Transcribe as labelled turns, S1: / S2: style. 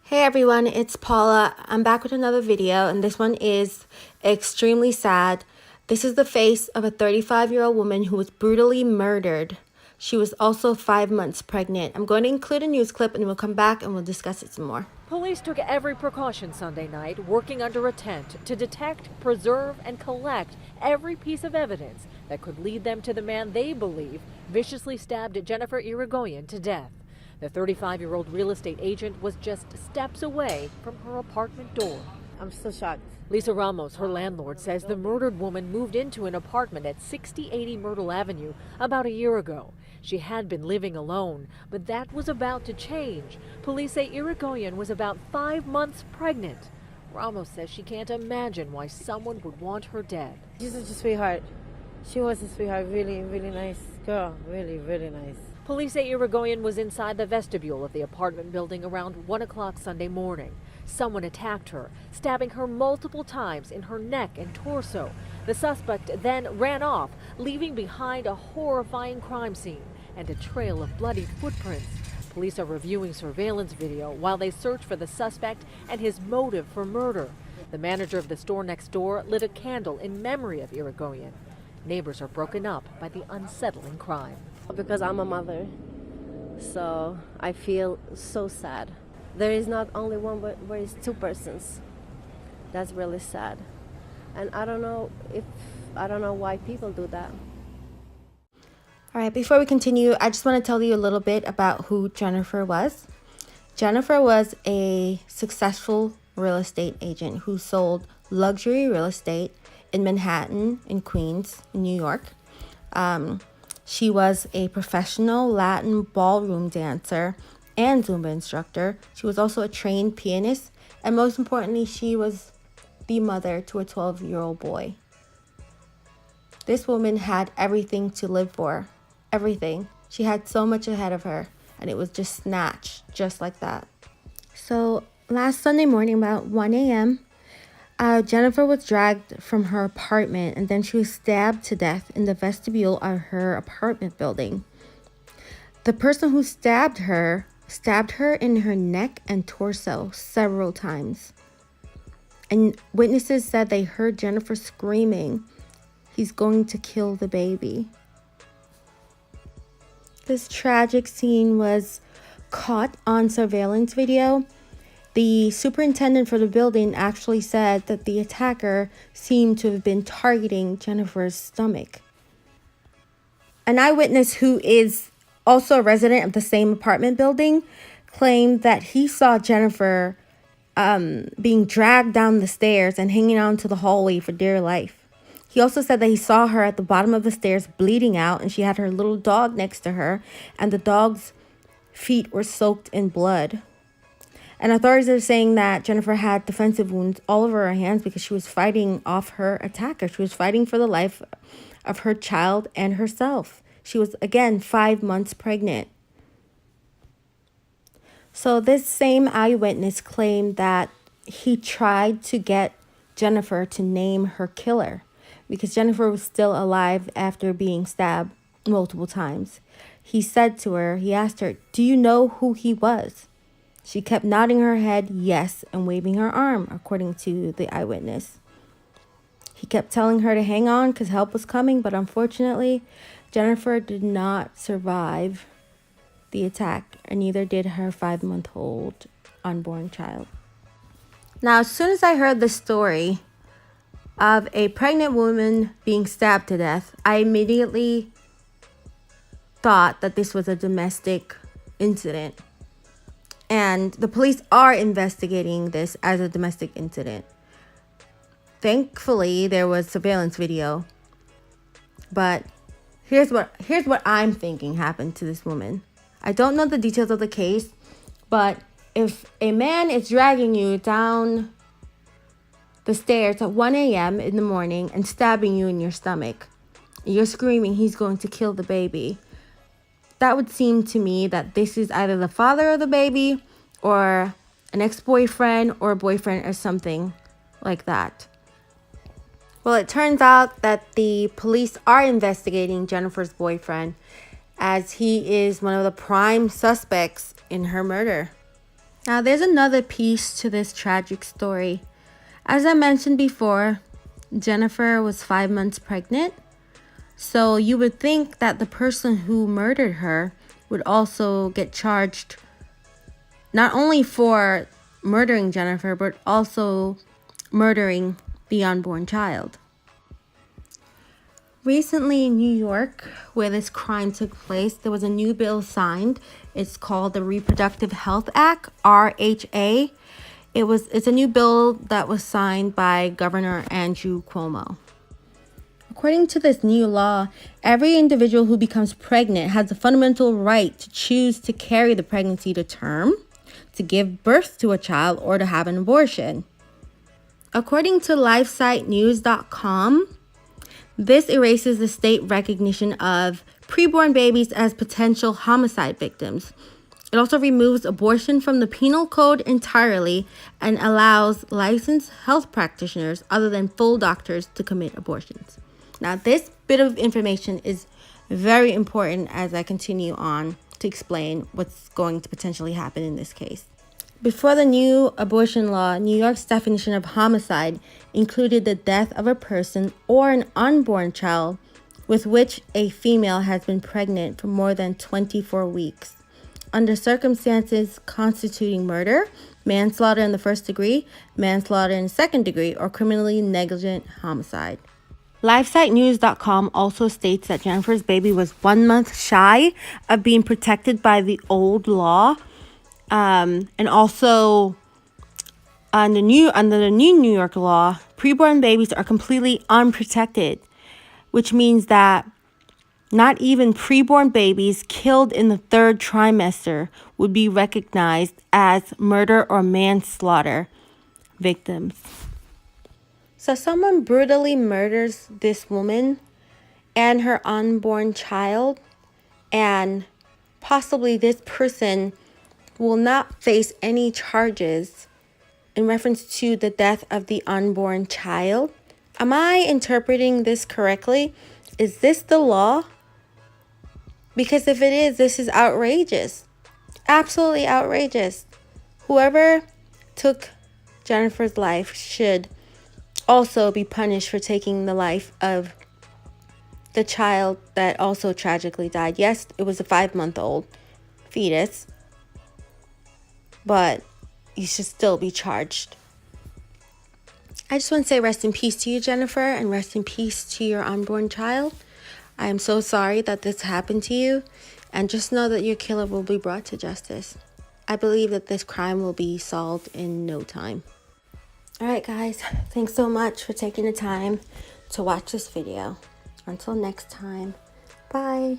S1: Hey everyone, it's Paula. I'm back with another video, and this one is extremely sad. This is the face of a 35-year-old woman who was brutally murdered. She was also 5 months pregnant. I'm going to include a news clip and we'll come back and we'll discuss it some more.
S2: Police took every precaution Sunday night, working under a tent to detect, preserve, and collect every piece of evidence that could lead them to the man they believe viciously stabbed Jennifer Irigoyen to death. The 35-year-old real estate agent was just steps away from her apartment door.
S3: I'm still shocked.
S2: Lisa Ramos, her landlord, says the murdered woman moved into an apartment at 6080 Myrtle Avenue about a year ago. She had been living alone, but that was about to change. Police say Irigoyen was about 5 months pregnant. Ramos says she can't imagine why someone would want her dead.
S3: She's a sweetheart. She was a sweetheart. Really, really nice girl. Really, really nice.
S2: Police say Irigoyen was inside the vestibule of the apartment building around 1 o'clock Sunday morning. Someone attacked her, stabbing her multiple times in her neck and torso. The suspect then ran off, leaving behind a horrifying crime scene and a trail of bloodied footprints. Police are reviewing surveillance video while they search for the suspect and his motive for murder. The manager of the store next door lit a candle in memory of Irigoyen. Neighbors are broken up by the unsettling crime.
S3: Because I'm a mother, so I feel so sad. There is not only one, but there is two persons. That's really sad. And I don't know why people do that.
S1: All right, before we continue, I just want to tell you a little bit about who Jennifer was. Jennifer was a successful real estate agent who sold luxury real estate in Manhattan, in Queens, in New York. She was a professional Latin ballroom dancer and Zumba instructor. She was also a trained pianist. And most importantly, she was the mother to a 12-year-old boy. This woman had everything to live for. Everything. She had so much ahead of her. And it was just snatched, just like that. So last Sunday morning, about 1 a.m., Jennifer was dragged from her apartment and then she was stabbed to death in the vestibule of her apartment building. The person who stabbed her in her neck and torso several times. And witnesses said they heard Jennifer screaming, "He's going to kill the baby." This tragic scene was caught on surveillance video. The superintendent for the building actually said that the attacker seemed to have been targeting Jennifer's stomach. An eyewitness who is also a resident of the same apartment building claimed that he saw Jennifer being dragged down the stairs and hanging on to the hallway for dear life. He also said that he saw her at the bottom of the stairs bleeding out, and she had her little dog next to her, and the dog's feet were soaked in blood. And authorities are saying that Jennifer had defensive wounds all over her hands because she was fighting off her attacker. She was fighting for the life of her child and herself. She was, again, 5 months pregnant. So this same eyewitness claimed that he tried to get Jennifer to name her killer because Jennifer was still alive after being stabbed multiple times. He asked her, "Do you know who he was?" She kept nodding her head yes and waving her arm, according to the eyewitness. He kept telling her to hang on because help was coming, but unfortunately, Jennifer did not survive the attack, and neither did her 5-month-old unborn child. Now, as soon as I heard the story of a pregnant woman being stabbed to death, I immediately thought that this was a domestic incident. And the police are investigating this as a domestic incident. Thankfully, there was surveillance video. But here's what I'm thinking happened to this woman. I don't know the details of the case, but if a man is dragging you down the stairs at 1 a.m. in the morning and stabbing you in your stomach, and you're screaming, "He's going to kill the baby," that would seem to me that this is either the father of the baby or an ex-boyfriend or a boyfriend or something like that. Well, it turns out that the police are investigating Jennifer's boyfriend as he is one of the prime suspects in her murder. Now, there's another piece to this tragic story. As I mentioned before, Jennifer was 5 months pregnant. So you would think that the person who murdered her would also get charged not only for murdering Jennifer, but also murdering the unborn child. Recently in New York, where this crime took place, there was a new bill signed. It's called the Reproductive Health Act, RHA. It's a new bill that was signed by Governor Andrew Cuomo. According to this new law, every individual who becomes pregnant has a fundamental right to choose to carry the pregnancy to term, to give birth to a child, or to have an abortion. According to LifeSiteNews.com, this erases the state recognition of preborn babies as potential homicide victims. It also removes abortion from the penal code entirely and allows licensed health practitioners other than full doctors to commit abortions. Now, this bit of information is very important as I continue on to explain what's going to potentially happen in this case. Before the new abortion law, New York's definition of homicide included the death of a person or an unborn child with which a female has been pregnant for more than 24 weeks, under circumstances constituting murder, manslaughter in the first degree, manslaughter in the second degree, or criminally negligent homicide. LifeSiteNews.com also states that Jennifer's baby was 1 month shy of being protected by the old law. And also under the new New York law, preborn babies are completely unprotected, which means that not even preborn babies killed in the 3rd trimester would be recognized as murder or manslaughter victims. So someone brutally murders this woman and her unborn child, and possibly this person will not face any charges in reference to the death of the unborn child. Am I interpreting this correctly? Is this the law? Because if it is, this is outrageous. Absolutely outrageous. Whoever took Jennifer's life should also be punished for taking the life of the child that also tragically died. Yes, it was a 5-month-old fetus, but you should still be charged. I just want to say rest in peace to you, Jennifer, and rest in peace to your unborn child. I am so sorry that this happened to you, and just know that your killer will be brought to justice. I believe that this crime will be solved in no time. All right, guys, thanks so much for taking the time to watch this video. Until next time, bye.